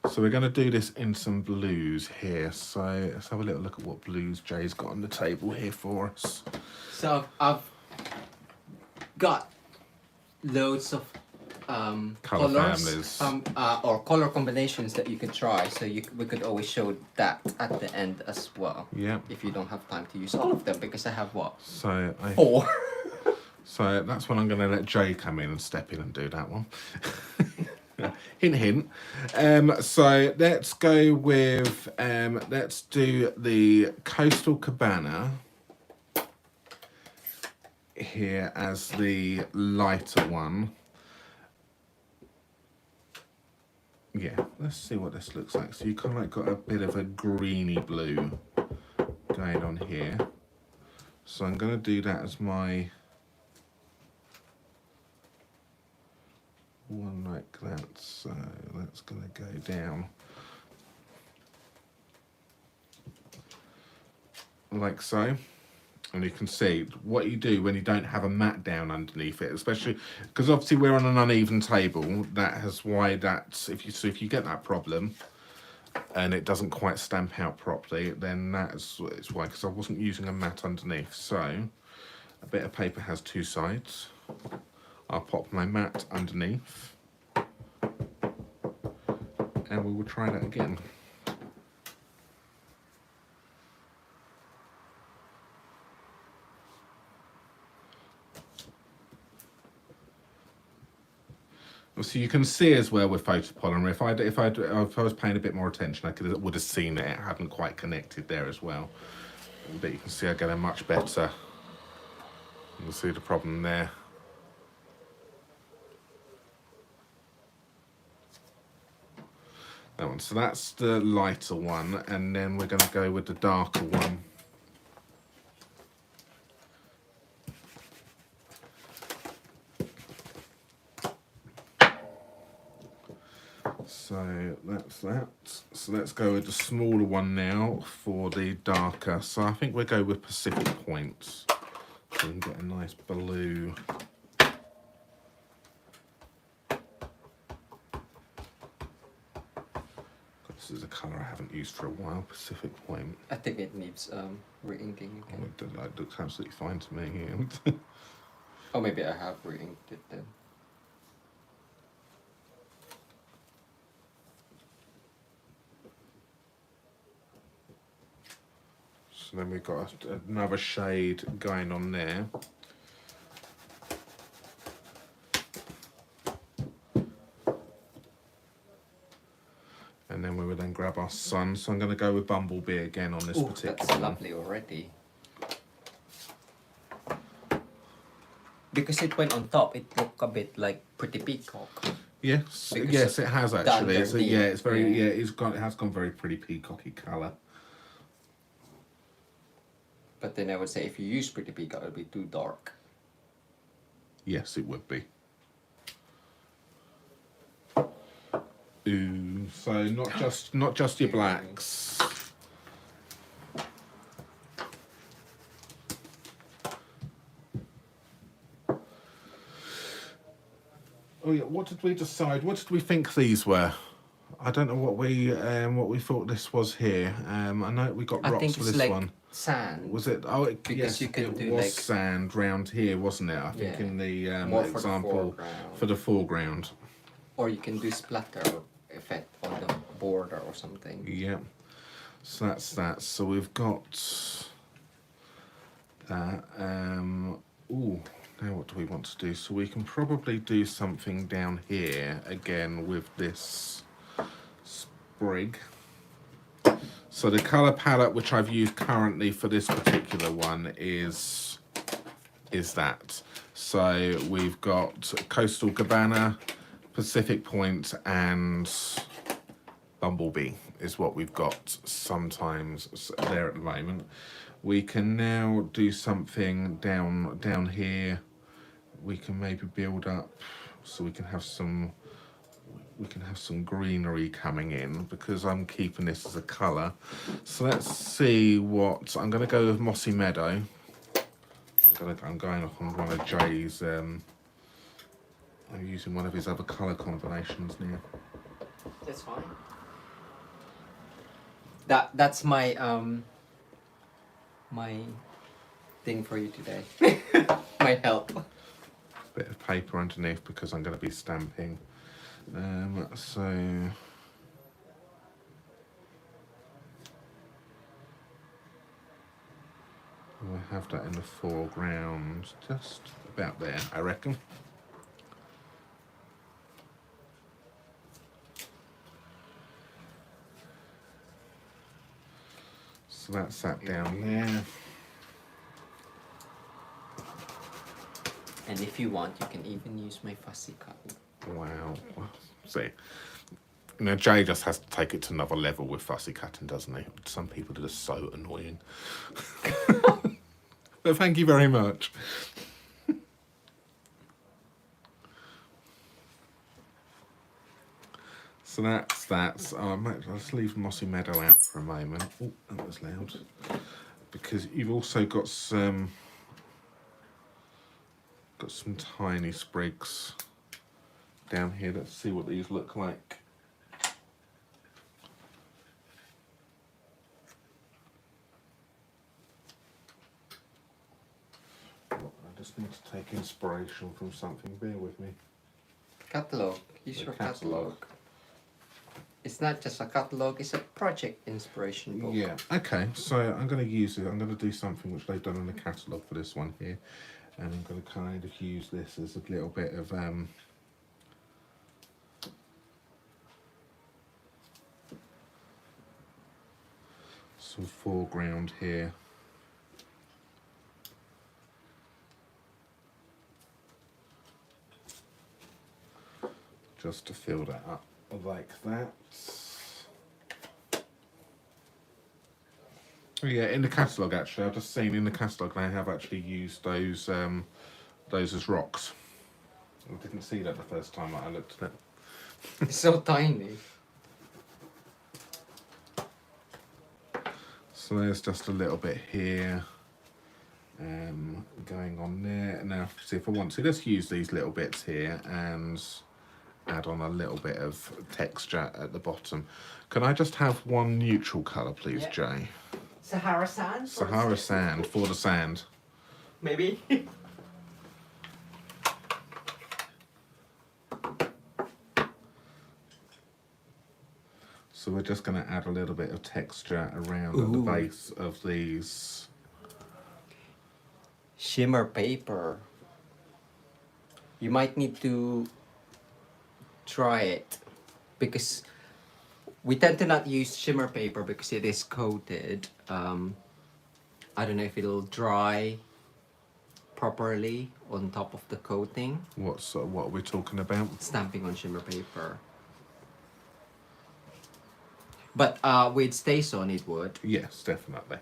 So we're going to do this in some blues here. So let's have a little look at what blues Jay's got on the table here for us. So I've got loads of Colour colors, families. or color combinations that you can try. So we could always show that at the end as well. Yeah. If you don't have time to use all of them, because I have what? So 4. So that's when I'm going to let Jay come in and step in and do that one. Hint, hint. So let's go with, let's do the Coastal Cabana here as the lighter one. Yeah, let's see what this looks like. So you kind of like got a bit of a greeny blue going on here. So I'm going to do that as my one like that. So that's going to go down like so. And you can see what you do when you don't have a mat down underneath it, especially because obviously we're on an uneven table. That's why that's, if you get that problem and it doesn't quite stamp out properly, then it's why, because I wasn't using a mat underneath. So a bit of paper has 2 sides. I'll pop my mat underneath and we will try that again. So you can see as well with photopolymer, if I was paying a bit more attention, would have seen that it hadn't quite connected there as well. But you can see I get a much better. You can see the problem there. That one. So that's the lighter one, and then we're going to go with the darker one. So that's that. So let's go with the smaller one now for the darker. So I think we'll go with Pacific Points. So we can get a nice blue. This is a colour I haven't used for a while, Pacific Point. I think it needs re-inking again. Oh, it looks absolutely fine to me. Oh, maybe I have re-inked it then. So then we've got another shade going on there. And then we would then grab our sun. So I'm going to go with Bumblebee again on this particular that's one. lovely already. Because it went on top, it looked a bit like Pretty Peacock. Yes, Because yes, it has actually. It's, underneath, yeah, it's very yeah. it has gone very pretty peacocky colour. But then I would say if you use Pretty Peacock, it would be too dark. Yes, it would be. Ooh, so not just your blacks. Oh yeah, what did we decide? What did we think these were? I don't know what we thought this was here. I know we got I rocks think for it's this like one. sand. Was it? Oh, Because yes, you can it do was like sand round here, wasn't it? I think Yeah. in the More for the example foreground. for the foreground. Or you can do splatter effect on the border or something. Yeah. So that's that. So we've got that. Ooh. Now what do we want to do? So we can probably do something down here again with this sprig. So the colour palette which I've used currently for this particular one is that. So we've got Coastal Cabana, Pacific Point and Bumblebee is what we've got sometimes there at the moment. We can now do something down here. We can maybe build up so we can have some greenery coming in because I'm keeping this as a colour. So let's see what I'm going to go with Mossy Meadow. I'm going off on one of Jay's. I'm using one of his other colour combinations now. That's fine. That's my my thing for you today. My help. Bit of paper underneath because I'm going to be stamping. So we'll have that in the foreground, just about there, I reckon. So that's that down there. And if you want, you can even use my fussy cut. Wow. See, you know, Jay just has to take it to another level with fussy cutting, doesn't he? Some people are just so annoying. But thank you very much. So that's that. Let's leave Mossy Meadow out for a moment. Oh, that was loud. Because you've also got some tiny sprigs down here. Let's see what these look like. I just need to take inspiration from something. Bear with me. Catalogue. Use your catalogue. It's not just a catalog, it's a project inspiration book. Yeah, okay, so I'm going to use it. I'm going to do something which they've done in the catalogue for this one here. And I'm going to kind of use this as a little bit of some foreground here. Just to fill that up like that. Yeah, in the catalogue actually, I've just seen in the catalogue they have actually used those as rocks. I didn't see that the first time I looked at it. It's so tiny. So there's just a little bit here going on there. Now, see if I want to, let's use these little bits here and add on a little bit of texture at the bottom. Can I just have one neutral colour, please, Yeah. Jay? Sahara sand? Sahara sand for the sand. Maybe? So we're just going to add a little bit of texture around at the base of these. Shimmer paper. You might need to try it because we tend to not use shimmer paper because it is coated. I don't know if it'll dry properly on top of the coating. What are we talking about? Stamping on shimmer paper. But with StayOn it would. Yes, definitely.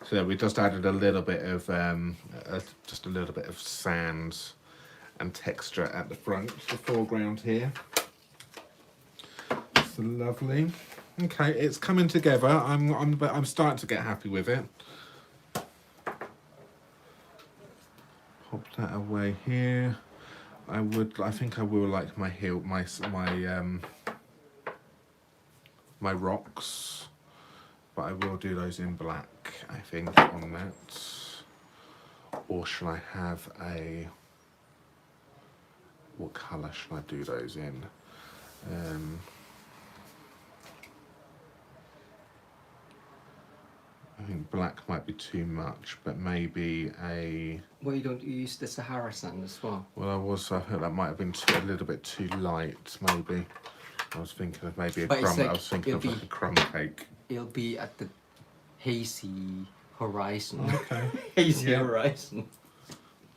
So we just added a little bit of just a little bit of sand and texture at the front, the foreground here. It's lovely. Okay, it's coming together. I'm starting to get happy with it. Pop that away here. I think I will like my my rocks, but I will do those in black, I think, on that. Or shall I have what colour shall I do those in? I think black might be too much, but maybe Why don't you use the Sahara sand as well? well, I thought that might have been a little bit too light, maybe. I was thinking of maybe a But it's crumb. like, I was thinking of like a crumb cake. It'll be at the hazy horizon. Okay. Hazy Yeah. horizon.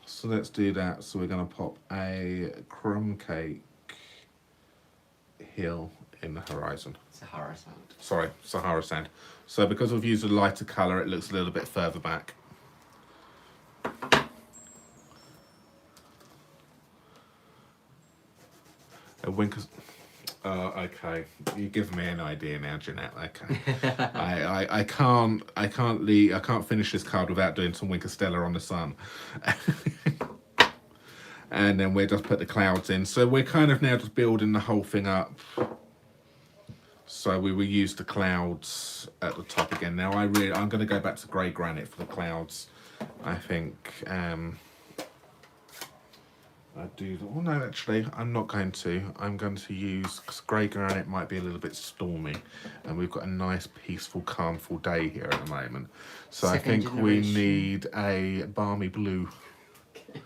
So let's do that. So we're going to pop a crumb cake hill in the horizon. Sahara sand. Sorry, Sahara sand. So because we've used a lighter colour, it looks a little bit further back. A Winkers. Okay. You're giving me an idea now, Jeanette. Okay. I can't finish this card without doing some Winkerstella on the sun. And then we just put the clouds in. So we're kind of now just building the whole thing up. So we will use the clouds at the top again. Now I'm going to go back to grey granite for the clouds. I think I do. Oh no, actually, I'm not going to. I'm going to use, because grey granite might be a little bit stormy, and we've got a nice, peaceful, calmful day here at the moment. So I think we need a balmy blue. Okay.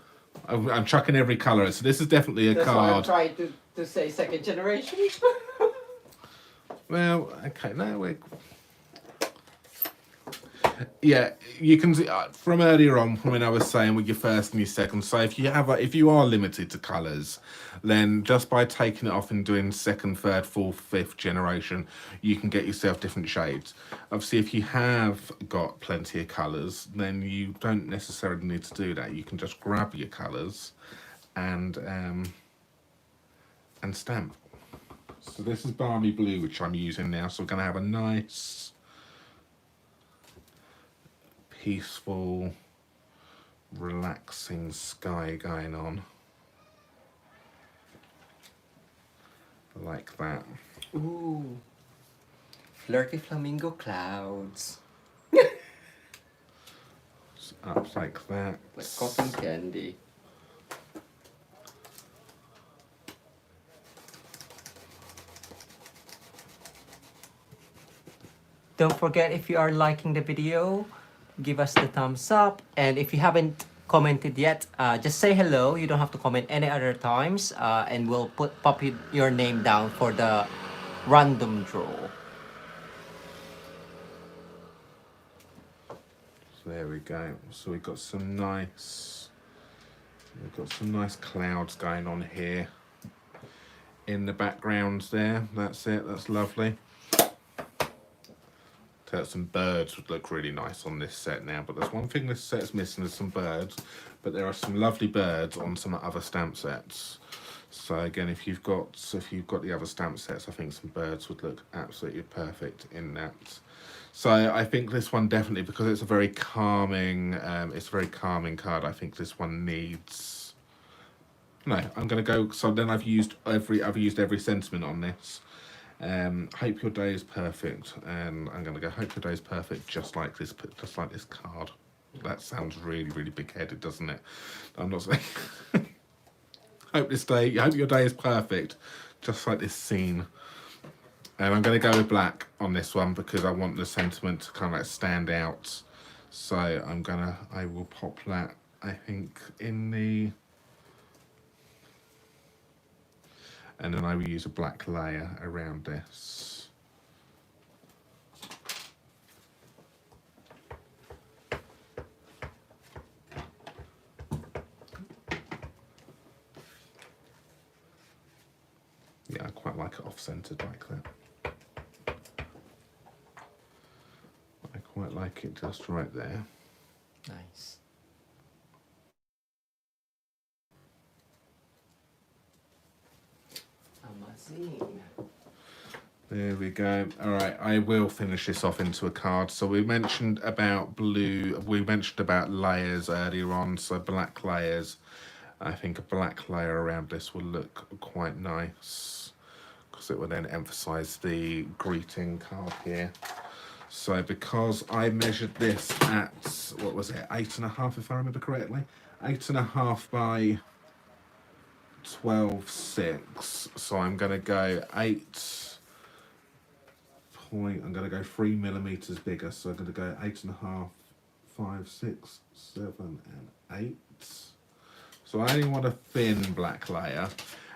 I'm chucking every colour. So this is definitely a card. That's why I'm trying to say second generation. Well, okay, no, we're... Yeah, you can see from earlier on when I was saying with your first and your second. So if you are limited to colours, then just by taking it off and doing second, third, fourth, fifth generation, you can get yourself different shades. Obviously, if you have got plenty of colours, then you don't necessarily need to do that. You can just grab your colours and stamp. So this is balmy blue, which I'm using now. So we're going to have a nice, peaceful, relaxing sky going on. Like that. Ooh. Flirty flamingo clouds. Just up like that. Like cotton candy. Don't forget, if you are liking the video, give us the thumbs up. And if you haven't commented yet, just say hello. You don't have to comment any other times, and we'll pop your name down for the random draw. So there we go. So we've got some nice clouds going on here in the background there. That's it. That's lovely. Some birds would look really nice on this set now, but there's one thing this set's missing, is some birds, but there are some lovely birds on some other stamp sets. So again, if you've got the other stamp sets, I think some birds would look absolutely perfect in that. So I think this one definitely, because it's a very calming card, I think this one needs, no, I'm gonna go, so then I've used every sentiment on this. Hope your day is perfect, and I'm gonna go hope your day is perfect, just like this card. That sounds really, really big-headed, doesn't it? I'm not saying hope your day is perfect, just like this scene. And I'm gonna go with black on this one because I want the sentiment to kind of like stand out. So I will pop that, I think, in the, and then I will use a black layer around this. Yeah, I quite like it off-centered like that. I quite like it just right there. Nice. There we go. All right, I will finish this off into a card. So we mentioned about layers earlier on, so black layers. I think a black layer around this will look quite nice because it will then emphasize the greeting card here. So because I measured this at, what was it, 8.5 if I remember correctly, 8.5 by 12.6. So I'm going to go I'm going to go 3 millimeters bigger. So I'm going to go 8.5, 5, 6, 7, and 8. So I only want a thin black layer,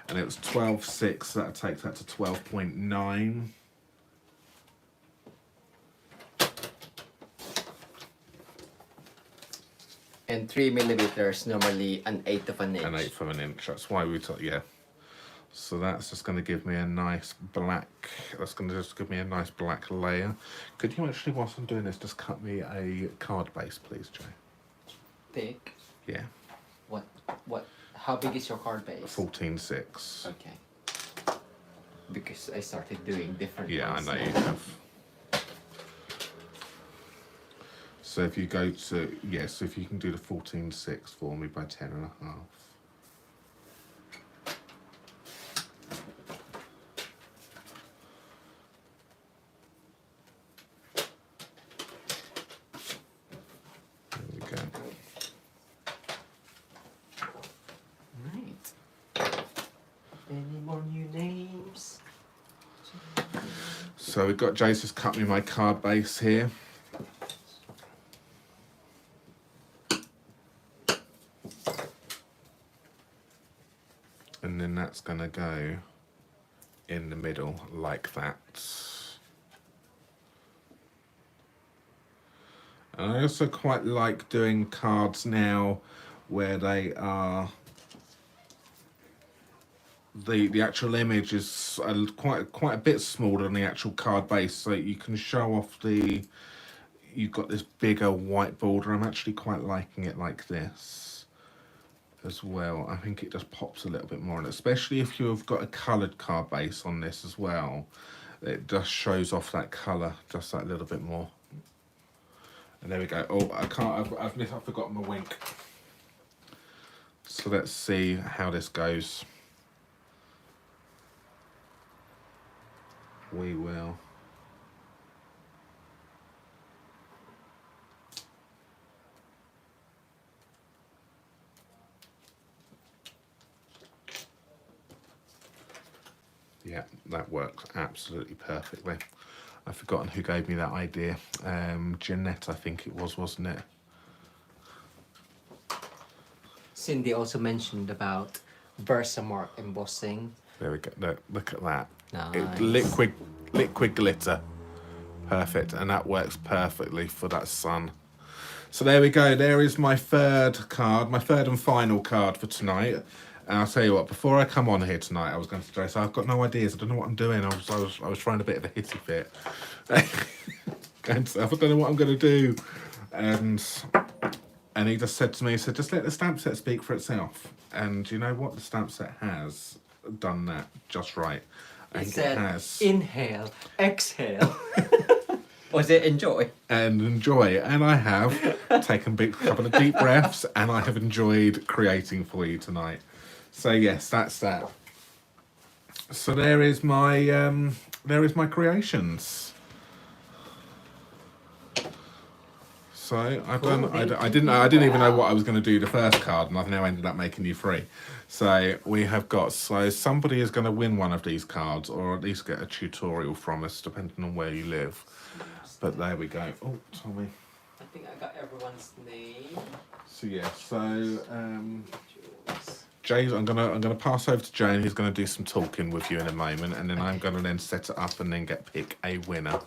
and it was 12.6. So that takes that to 12.9. And 3 millimeters, normally an eighth of an inch. An eighth of an inch. That's why we took, yeah. So that's just going to give me a nice black. That's going to just give me a nice black layer. Could you actually, whilst I'm doing this, just cut me a card base, please, Jay? Thick. Yeah. What? How big is your card base? 14.6. Okay. Because I started doing different. Yeah, ones I know now. you have. So if you go to, yes, if you can do the 14.6 for me by 10.5. There we go. Right. Any more new names? So we've got Jace has cut me my card base here. And then that's going to go in the middle like that. And I also quite like doing cards now where they are, the actual image is quite a bit smaller than the actual card base, so you can show off you've got this bigger white border. I'm actually quite liking it like this as well. I think it just pops a little bit more, and especially if you've got a coloured card base on this as well, it just shows off that colour just that little bit more. And there we go. Oh, I've forgotten my wink. So let's see how this goes. We will. Yeah, that works absolutely perfectly. I've forgotten who gave me that idea. Jeanette, I think it was, wasn't it? Cindy also mentioned about Versamark embossing. There we go. Look at that. Nice. Liquid glitter. Perfect. And that works perfectly for that sun. So there we go. There is my third card, my third and final card for tonight. And I'll tell you what, before I come on here tonight, I was going to say, so I've got no ideas. I don't know what I'm doing. I was trying a bit of a hissy fit. And so I don't know what I'm going to do. And he just said to me, he said, just let the stamp set speak for itself. And you know what? The stamp set has done that just right. I think it has. Inhale, exhale. Was it enjoy? And enjoy. And I have taken a couple of deep breaths and I have enjoyed creating for you tonight. So yes, that's that. So there is my creations. So I've done. I didn't even know what I was going to do the first card, and I've now ended up making you 3. So we have got. So somebody is going to win one of these cards, or at least get a tutorial from us, depending on where you live. But there we go. Oh, Tommy. I think I got everyone's name. So yeah. So Jay's. I'm gonna pass over to Jay, and he's going to do some talking with you in a moment, and then I'm going to then set it up and then pick a winner.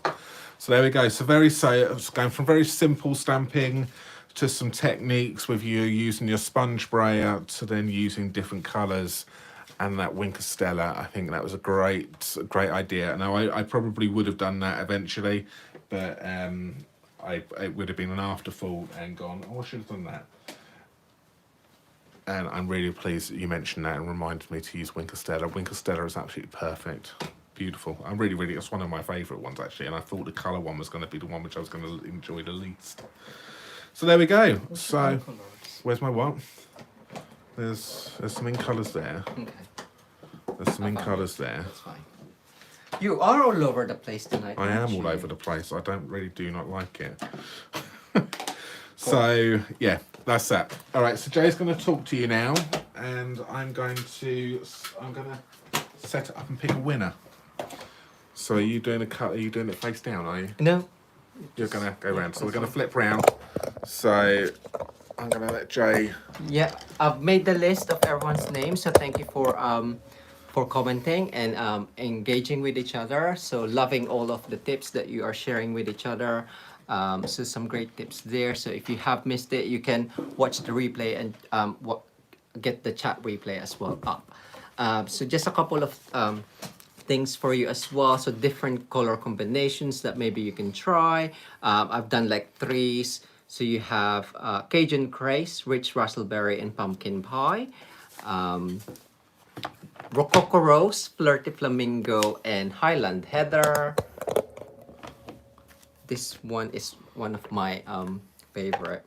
So there we go. So it's going from very simple stamping to some techniques with you using your sponge brayer to then using different colours and that Wink of Stella. I think that was a great idea. Now I probably would have done that eventually, but it would have been an afterthought and gone, oh, I should have done that. And I'm really pleased that you mentioned that and reminded me to use Wink of Stella. Wink of Stella is absolutely perfect. Beautiful. I'm really, it's one of my favourite ones actually, and I thought the colour one was going to be the one which I was going to enjoy the least. So there we go. So where's my what? There's some in colours there. Okay. There's some in colours there. That's fine. You are all over the place tonight. I am all over the place. I do not like it. So yeah, that's that. All right. So Jay's going to talk to you now, and I'm going to set it up and pick a winner. So are you doing Are you doing it face down? Are you? No. You're gonna go round. So we're gonna flip round. So I'm gonna let Jay. Yeah, I've made the list of everyone's names. So thank you for commenting and engaging with each other. So loving all of the tips that you are sharing with each other. So some great tips there. So if you have missed it, you can watch the replay and get the chat replay as well up. So just a couple of things for you as well. So different color combinations that maybe you can try. I've done like 3s. So you have Cajun Craze, Rich Raspberry, and Pumpkin Pie. Rococo Rose, Flirty Flamingo, and Highland Heather. This one is one of my favorite.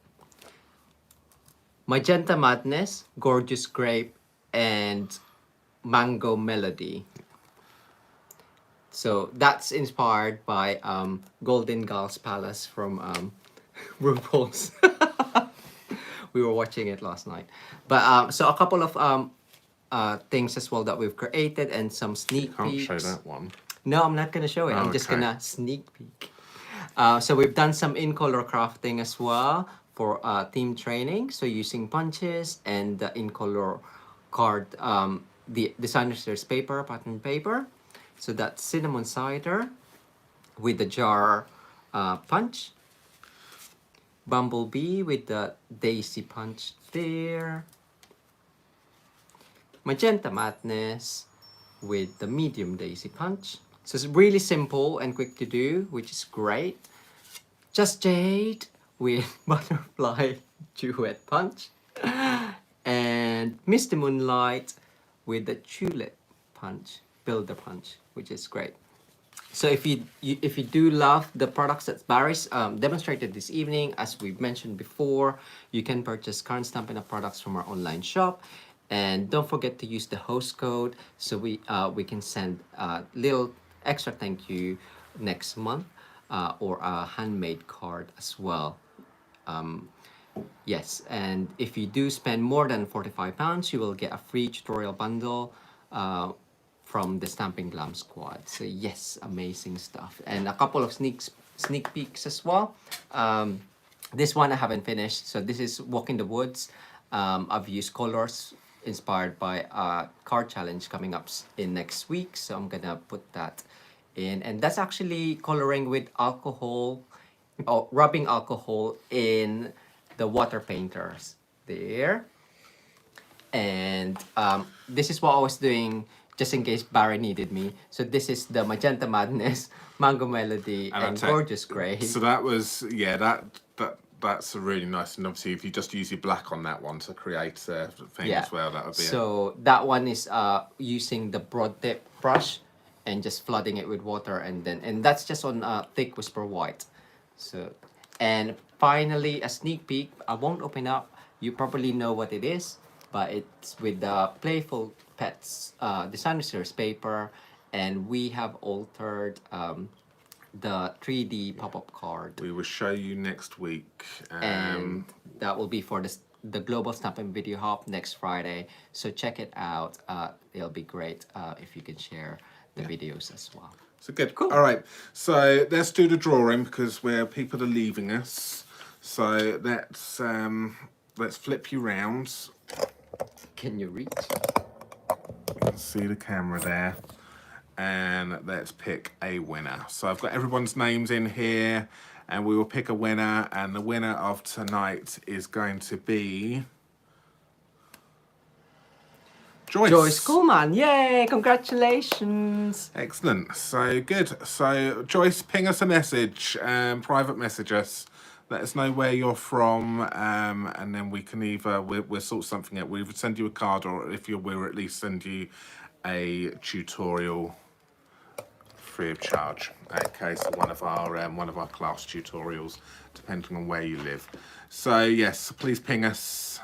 Magenta Madness, Gorgeous Grape, and Mango Melody. So that's inspired by Golden Girls Palace from RuPaul's. We were watching it last night. But so a couple of things as well that we've created and some sneak peeks. Can't show that one. No, I'm not going to show it. I'm just going to sneak peek. So we've done some in-color crafting as well for team training. So using punches and the in-color card, the designer's paper, pattern paper. So that's cinnamon cider with the jar punch. Bumblebee with the daisy punch there. Magenta Madness with the medium daisy punch. So it's really simple and quick to do, which is great. Just Jade with butterfly duet punch. And Misty Moonlight with the tulip punch, builder punch, which is great. So if you do love the products that Barry's demonstrated this evening, as we've mentioned before, you can purchase current Stampin' Up! Products from our online shop. And don't forget to use the host code so we can send a little extra thank you next month or a handmade card as well. Yes, and if you do spend more than £45, you will get a free tutorial bundle from the Stamping Glam squad. So yes, amazing stuff. And a couple of sneak peeks as well. This one I haven't finished. So this is Walk in the Woods. I've used colors inspired by a card challenge coming up in next week. So I'm gonna put that in. And that's actually coloring with alcohol, or rubbing alcohol in the water painters there. And this is what I was doing just in case Barry needed me. So this is the Magenta Madness, Mango Melody, and Gorgeous Grey. So that was, yeah, that's a really nice, and obviously if you just use your black on that one to create a thing as well, that would be so that one is using the broad tip brush and just flooding it with water, and that's just on thick Whisper White. So, and finally a sneak peek. I won't open up, you probably know what it is, but it's with the Playful Pets designer series paper, and we have altered the 3D pop-up card. We will show you next week. And that will be for the Global Stampin' Video Hop next Friday. So check it out. It'll be great if you can share the videos as well. So good. Cool. All right. So let's do the drawing because people are leaving us. So let's flip you round. Can you reach? See the camera there. And let's pick a winner. So I've got everyone's names in here, and we will pick a winner, and the winner of tonight is going to be Joyce. Joyce Kuhlman. Yay, congratulations. Excellent. So good. So Joyce, ping us a message, private message us. Let us know where you're from, and then we can either, we'll sort something out. We'll either send you a card, or if we'll at least send you a tutorial free of charge. Okay, so one of our class tutorials, depending on where you live. So yes, please ping us,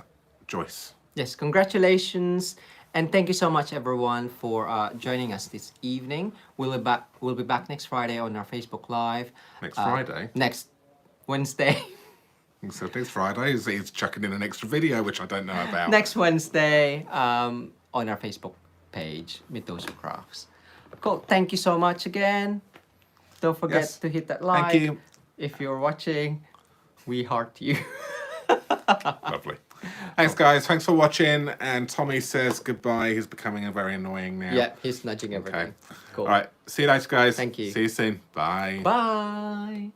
Joyce. Yes, congratulations, and thank you so much everyone for joining us this evening. We'll be back next Friday on our Facebook Live. Next Friday? Next Wednesday. So next Friday is chucking in an extra video, which I don't know about. Next Wednesday on our Facebook page, Mitosu Crafts. Cool. Thank you so much again. Don't forget to hit that like. Thank you. If you're watching, we heart you. Lovely. Thanks, guys. Thanks for watching. And Tommy says goodbye. He's becoming very annoying now. Yeah, he's nudging everything. Okay. Cool. All right. See you later, guys. Thank you. See you soon. Bye. Bye.